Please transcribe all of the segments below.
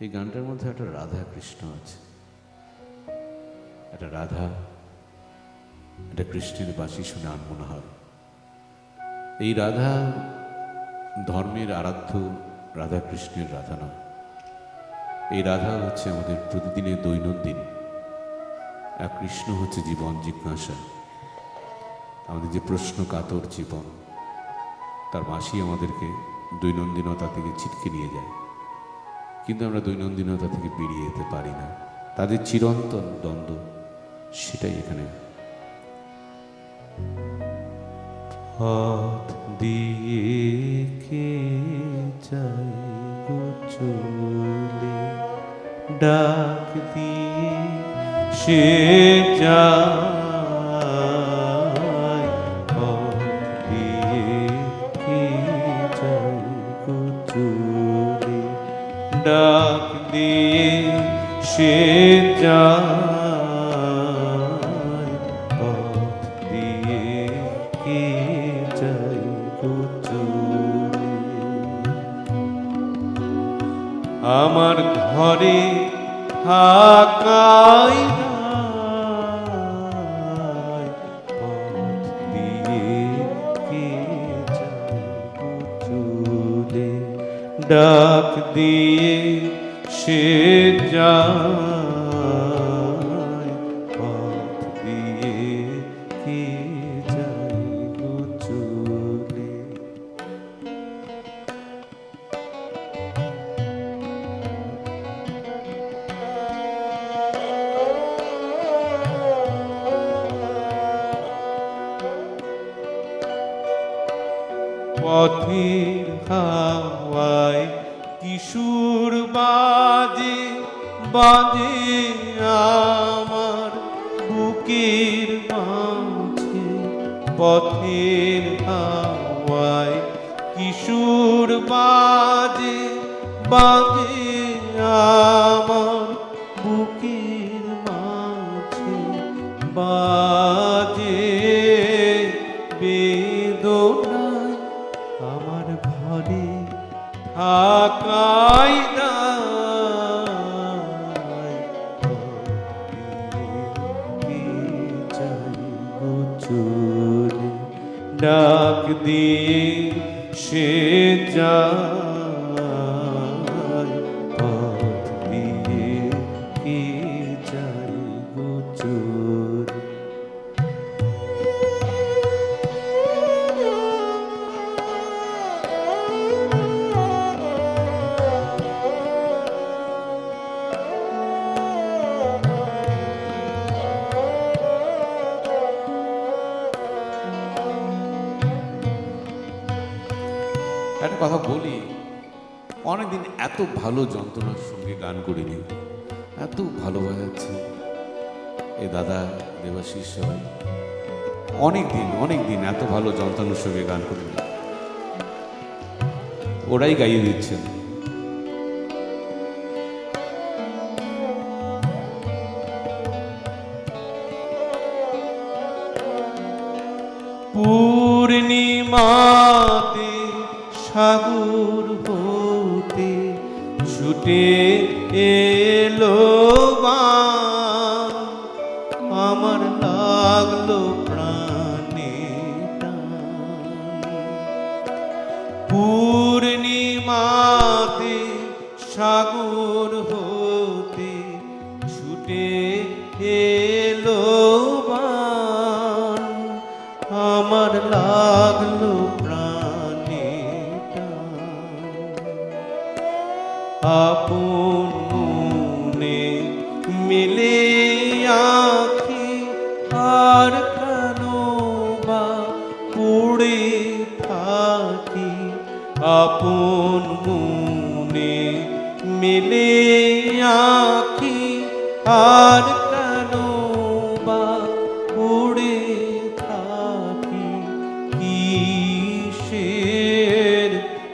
এই গানটার মধ্যে একটা রাধা কৃষ্ণ আছে, একটা রাধা এটা কৃষ্ণের বাঁশি শুনে আনমনা হয়। এই রাধা ধর্মের আরাধ্য রাধা কৃষ্ণের রাধা নয়, এই রাধা হচ্ছে আমাদের প্রতিদিনের দৈনন্দিন, আর কৃষ্ণ হচ্ছে জীবন জিজ্ঞাসা, আমাদের যে প্রশ্ন কাতর জীবন, তার বাঁশি আমাদেরকে দৈনন্দিনতা থেকে ছিটকে নিয়ে যায়, কিন্তু আমরা দৈনন্দিনতা থেকে বেরিয়ে যেতে পারি না। তাদের চিরন্তন দ্বন্দ্ব, সেটাই এখানে। হাত দিয়ে কে চাই গো চলে, ডাক দিয়ে সে যায়, হাত দিয়ে কে চাই গো চলে, ডাক দিয়ে সে যায়, পথ দিয়ে কে যায় গো চলে। আমার ঘরে থাকাই নাই, পথ দিয়ে কে যায় গো চলে, ডাক দিয়ে সে যায়, পথ দিয়ে কে যায় গো চলে। পথের হাওয়ায় কিশোর বাজে বাজে আমার বুকের মাঝে, পথের হাওয়ায় কিশোর বাজে বাজে আমার বুকের মাঝে, বাজে বেদনায় আমার ঘরে থাকাই নাই, চলে, ডাক দিয়ে সে যায়, পথ দিয়ে কে যায় গো চলে। একটা কথা বলি, অনেকদিন এত ভালো যন্ত্রণার সঙ্গে গান করিনি, এত ভালো বাজাচ্ছে এই দাদা দেবাশিস সবাই, অনেকদিন এত ভালো যন্ত্রণার সঙ্গে গান করিনি, ওরাই গাইয়ে দিচ্ছেন। পূর্ণিমাতে সাগর হতে ছুটে এলো বান, আমার লাগলো প্রাণে টান। পূর্ণিমাতে সাগর হতে ছুটে এলো বান, আমার লাগলো প্রাণে টান। আপন মনে মিলে আঁখি আর কেন বা পড়ে থাকি, আপন মনে মিলে আঁখি আর কেন বা পড়ে থাকি, কিসের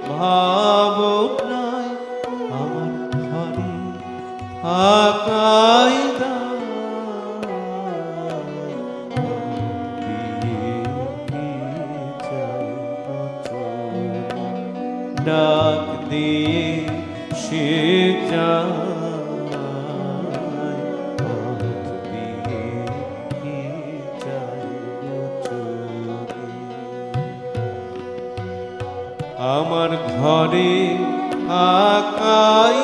ভাবনায় আমার ঘরে থাকাই ডাক দিয়ে সে যায়, পথ দিয়ে যায় চলে। আমার ঘরে আকাই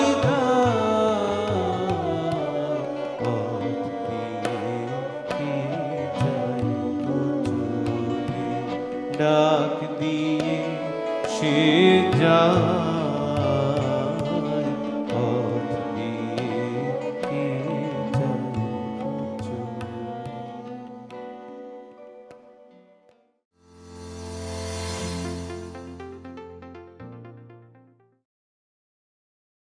ডাক দিয়ে সে যায়।